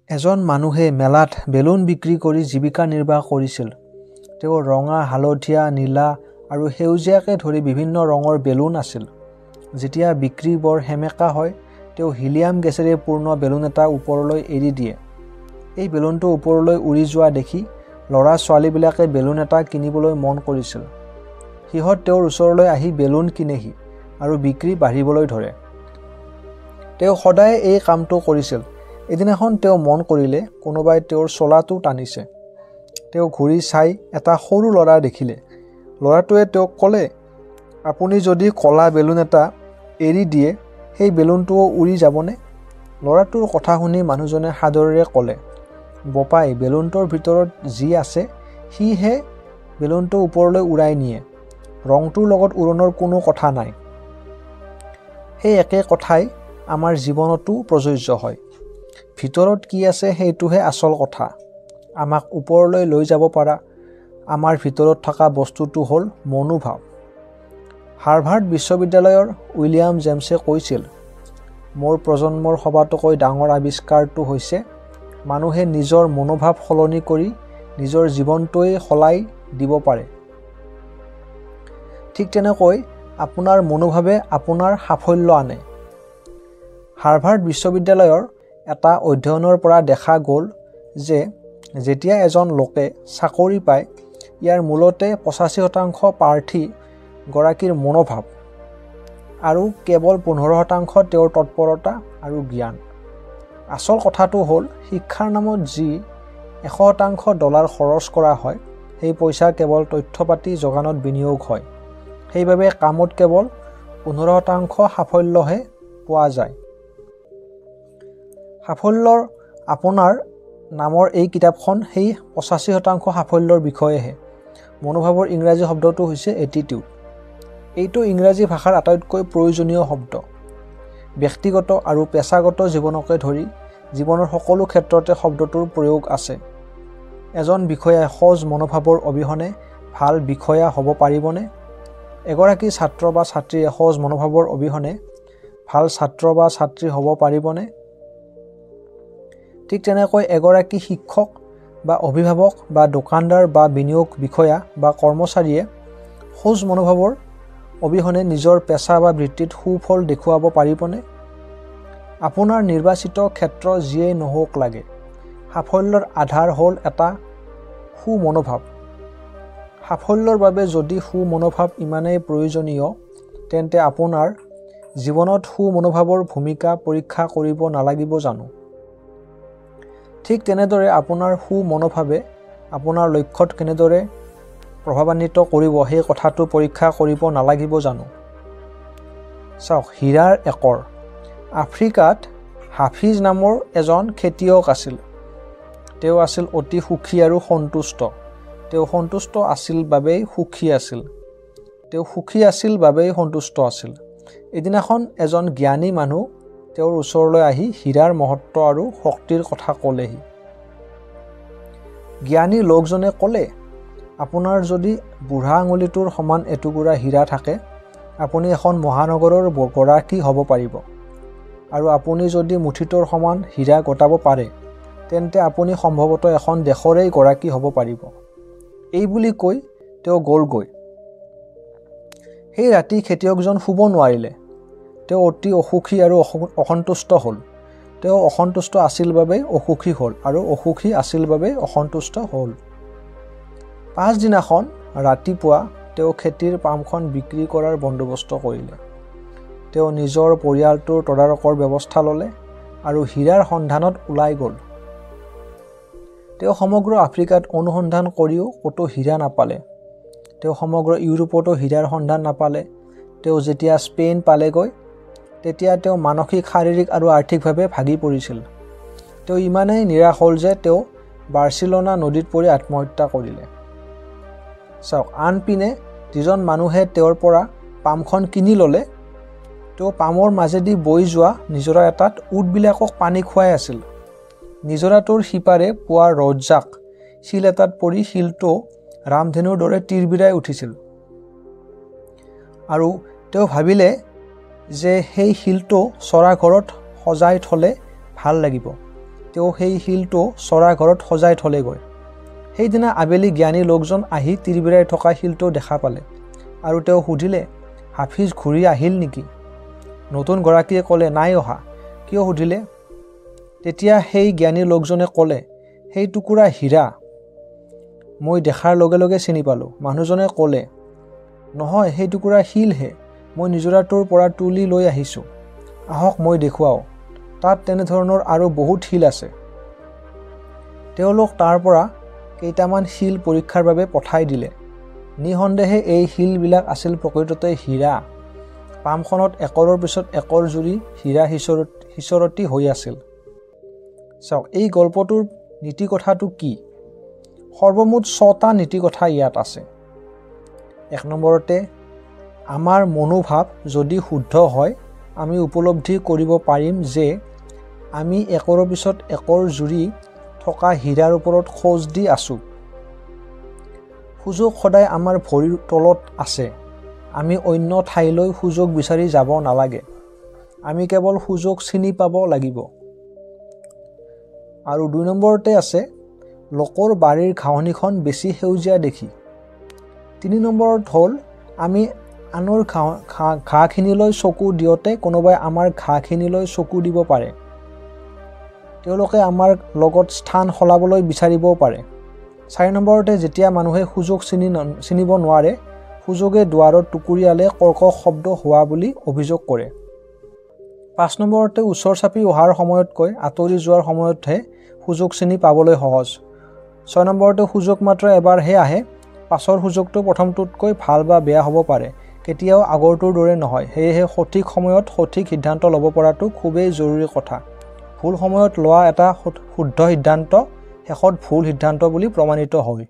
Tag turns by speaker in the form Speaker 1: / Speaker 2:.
Speaker 1: এজন মানুহে মেলাত বেলুন বিক্ৰী কৰি জীৱিকা নিৰ্বাহ কৰিছিল। তেওঁ ৰঙা, হালধীয়া, নীলা আৰু সেউজীয়াকে ধৰি বিভিন্ন ৰঙৰ বেলুন আছিল। যেতিয়া বিক্ৰী বৰ সেমেকা হয়, তেওঁ হিলিয়াম গেছেৰে পূৰ্ণ বেলুন এটা ওপৰলৈ এৰি দিয়ে। এই বেলুনটো ওপৰলৈ উৰি যোৱা দেখি ল'ৰা-ছোৱালীবিলাকে বেলুন এটা কিনিবলৈ মন কৰিছিল। সিহঁত তেওঁৰ ওচৰলৈ আহি বেলুন কিনেহি আৰু বিক্ৰী বাঢ়িবলৈ ধৰে। তেওঁ সদায় এই কামটো কৰিছিল। এদিনাখন তেওঁ মন কৰিলে কোনোবাই তেওঁৰ চোলাটো টানিছে। তেওঁ ঘূৰি চাই এটা সৰু ল'ৰা দেখিলে। ল'ৰাটোৱে তেওঁক ক'লে, "আপুনি যদি ক'লা বেলুন এটা এৰি দিয়ে, সেই বেলুনটোও উৰি যাবনে?" ল'ৰাটোৰ কথা শুনি মানুহজনে সাদৰেৰে ক'লে, "বোপাই, বেলুনটোৰ ভিতৰত যি আছে সিহে বেলুনটো ওপৰলৈ উৰাই নিয়ে। ৰংটোৰ লগত উৰণৰ কোনো কথা নাই।" সেই একে কথাই আমাৰ জীৱনতো প্ৰযোজ্য হয়। ভিতৰত কি আছে সেইটোহে আচল কথা। আমাক ওপৰলৈ লৈ যাব পৰা আমাৰ ভিতৰত থকা বস্তুটো হ'ল মনোভাৱ। হাৰ্ভাৰ্ড বিশ্ববিদ্যালয়ৰ উইলিয়াম জেমছে কৈছিল, "মোৰ প্ৰজন্মৰ সবাতোকৈ ডাঙৰ আৱিষ্কাৰটো হৈছে মানুহে নিজৰ মনোভাৱ সলনি কৰি নিজৰ জীৱনটোৱেই সলাই দিব পাৰে।" ঠিক তেনেকৈ আপোনাৰ মনোভাৱে আপোনাৰ সাফল্য আনে। হাৰ্ভাৰ্ড বিশ্ববিদ্যালয়ৰ এটা অধ্যয়নৰ পৰা দেখা গ'ল যে যেতিয়া এজন লোকে চাকৰি পায়, ইয়াৰ মূলতে 85% প্ৰাৰ্থী গৰাকীৰ মনোভাৱ আৰু কেৱল 15% তেওঁৰ তৎপৰতা আৰু জ্ঞান। আচল কথাটো হ'ল শিক্ষাৰ নামত যি $100 খৰচ কৰা হয়, সেই পইচা কেৱল তথ্যপাতি যোগানত বিনিয়োগ হয়। সেইবাবে কামত কেৱল 15% সাফল্যহে পোৱা যায়। সাফল্যৰ আপোনাৰ নামৰ এই কিতাপখন সেই 85% সাফল্যৰ বিষয়েহে। মনোভাৱৰ ইংৰাজী শব্দটো হৈছে এটিটিউড। এইটো ইংৰাজী ভাষাৰ আটাইতকৈ প্ৰয়োজনীয় শব্দ। ব্যক্তিগত আৰু পেছাগত জীৱনকে ধৰি জীৱনৰ সকলো ক্ষেত্ৰতে শব্দটোৰ প্ৰয়োগ আছে। এজন বিষয়াই সজ মনোভাৱৰ অবিহনে ভাল বিষয়া হ'ব পাৰিবনে? এগৰাকী ছাত্ৰ বা ছাত্ৰীয়ে সজ মনোভাৱৰ অবিহনে ভাল ছাত্ৰ বা ছাত্ৰী হ'ব পাৰিবনে? ঠিক তেনেকৈ এগৰাকী শিক্ষক বা অভিভাৱক বা দোকানদাৰ বা বিনিয়োগ বিষয়া বা কৰ্মচাৰীয়ে সজ মনোভাৱৰ অবিহনে নিজৰ পেছা বা বৃত্তিত সুফল দেখুৱাব পাৰিবনে? আপোনাৰ নিৰ্বাচিত ক্ষেত্ৰ যিয়েই নহওক লাগে, সাফল্যৰ আধাৰ হ'ল এটা সুমনোভাৱ। সাফল্যৰ বাবে যদি সুমনোভাৱ ইমানেই প্ৰয়োজনীয়, তেন্তে আপোনাৰ জীৱনত সুমনোভাৱৰ ভূমিকা পৰীক্ষা কৰিব নালাগিব জানো? ঠিক তেনেদৰে আপোনাৰ সুমনোভাৱে আপোনাৰ লক্ষ্যত কেনেদৰে প্ৰভাৱান্বিত কৰিব সেই কথাটো পৰীক্ষা কৰিব নালাগিব জানো? চাওক, হীৰাৰ একৰ। আফ্ৰিকাত হাফিজ নামৰ এজন খেতিয়ক আছিল। তেওঁ আছিল অতি সুখী আৰু সন্তুষ্ট। তেওঁ সন্তুষ্ট আছিল বাবেই সুখী আছিল। তেওঁ সুখী আছিল বাবেই সন্তুষ্ট আছিল। এদিনাখন এজন জ্ঞানী মানুহ তেওঁৰ ওচৰলৈ আহি হীৰাৰ মহত্ব আৰু শক্তিৰ কথা ক'লেহি। জ্ঞানী লোকজনে ক'লে, "আপোনাৰ যদি বুঢ়া আঙুলিটোৰ সমান এটুকুৰা হীৰা থাকে, আপুনি এখন মহানগৰৰ গৰাকী হ'ব পাৰিব। আৰু আপুনি যদি মুঠিটোৰ সমান হীৰা গোটাব পাৰে, তেন্তে আপুনি সম্ভৱতঃ এখন দেশৰেই গৰাকী হ'ব পাৰিব।" এই বুলি কৈ তেওঁ গ'লগৈ। সেই ৰাতি খেতিয়কজন শুব নোৱাৰিলে। তেওঁ অতি অসুখী আৰু অসন্তুষ্ট হ'ল। তেওঁ অসন্তুষ্ট আছিল বাবেই অসুখী হ'ল আৰু অসুখী আছিল বাবেই অসন্তুষ্ট হ'ল। পাছদিনাখন ৰাতিপুৱা তেওঁ খেতিৰ পামখন বিক্ৰী কৰাৰ বন্দোবস্ত কৰিলে। তেওঁ নিজৰ পৰিয়ালটোৰ তদাৰকৰ ব্যৱস্থা ল'লে আৰু হীৰাৰ সন্ধানত ওলাই গ'ল। তেওঁ সমগ্ৰ আফ্ৰিকাত অনুসন্ধান কৰিও ক'তো হীৰা নাপালে। তেওঁ সমগ্ৰ ইউৰোপতো হীৰাৰ সন্ধান নাপালে। তেওঁ যেতিয়া স্পেইন পালেগৈ, তেতিয়া তেওঁ মানসিক, শাৰীৰিক আৰু আৰ্থিকভাৱে ভাগি পৰিছিল। তেওঁ ইমানেই নিৰাশ হ'ল যে তেওঁ বাৰ্চিলোনা নদীত পৰি আত্মহত্যা কৰিলে। চাওক, আনপিনে যিজন মানুহে তেওঁৰ পৰা পামখন কিনি ল'লে, তেওঁ পামৰ মাজেদি বৈ যোৱা নিজৰা এটাত উটবিলাকক পানী খুৱাই আছিল। নিজৰাটোৰ সিপাৰে পোৱা ৰজ্জাক শিল এটাত পৰি শিলটো ৰামধেনুৰ দৰে তিৰবিৰাই উঠিছিল। আৰু তেওঁ ভাবিলে যে সেই শিলটো চৰা ঘৰত সজাই থ'লে ভাল লাগিব। তেওঁ সেই শিলটো চৰা ঘৰত সজাই থলেগৈ। সেইদিনা আবেলি জ্ঞানী লোকজন আহি তিৰবিৰাই থকা শিলটো দেখা পালে আৰু তেওঁ সুধিলে, হাফিজ ঘূৰি আহিল নেকি? নতুন গৰাকীয়ে ক'লে, নাই অহা। কিয় সুধিলে? তেতিয়া সেই জ্ঞানী লোকজনে ক'লে, সেই টুকুৰা হীৰা। মই দেখাৰ লগে লগে চিনি পালোঁ। মানুহজনে ক'লে, নহয়, সেই টুকুৰা শিলহে। মই নিজৰাটোৰ পৰা তুলি লৈ আহিছোঁ। আহক মই দেখুৱাওঁ। তাত তেনেধৰণৰ আৰু বহুত শিল আছে। তেওঁলোক তাৰ পৰা কেইটামান শিল পৰীক্ষাৰ বাবে পঠাই দিলে। নিঃসন্দেহে এই শিলবিলাক আছিল প্ৰকৃততে হীৰা। পামখনত একৰৰ পিছত একৰ জুৰি হীৰা সিঁচৰতি হৈ আছিল। চাওক, এই গল্পটোৰ নীতি কথাটো কি? সৰ্বমুঠ 6টা নীতি কথা ইয়াত আছে। 1 নম্বৰতে, আমাৰ মনোভাৱ যদি শুদ্ধ হয়, আমি উপলব্ধি কৰিব পাৰিম যে আমি একৰ পিছত একৰ জুৰি থকা হীৰাৰ ওপৰত খোজ দি আছোঁ। সুযোগ সদায় আমাৰ ভৰিৰ তলত আছে। আমি অন্য ঠাইলৈ সুযোগ বিচাৰি যাব নালাগে। আমি কেৱল সুযোগ চিনি পাব লাগিব। আৰু 2 নম্বৰতে আছে, লোকৰ বাৰীৰ ঘাঁহনিখন বেছি সেউজীয়া দেখি। 3 নম্বৰত হ'ল, আমি আনৰ ঘাঁহখিনিলৈ চকু দিওঁতে কোনোবাই আমাৰ ঘাঁহখিনিলৈ চকু দিব পাৰে। তেওঁলোকে আমাৰ লগত স্থান সলাবলৈ বিচাৰিবও পাৰে। 4 নম্বৰতে, যেতিয়া মানুহে সুযোগ চিনিব নোৱাৰে, সুযোগে দুৱাৰত টুকুৰিয়ালে কৰ্কশ শব্দ হোৱা বুলি অভিযোগ কৰে। 5 নম্বৰতে, ওচৰ চাপি অহাৰ সময়তকৈ আঁতৰি যোৱাৰ সময়তহে সুযোগ চিনি পাবলৈ সহজ। 6 নম্বৰতে, সুযোগ মাত্ৰ এবাৰহে আহে। পাছৰ সুযোগটো প্ৰথমটোতকৈ ভাল বা বেয়া হ'ব পাৰে, কেতিয়াও আগৰটোৰ দৰে নহয়। সেয়েহে সঠিক সময়ত সঠিক সিদ্ধান্ত ল'ব পৰাটো খুবেই জৰুৰী কথা। ভুল সময়ত লোৱা এটা শুদ্ধ সিদ্ধান্ত শেষত ভুল সিদ্ধান্ত বুলি প্ৰমাণিত হয়।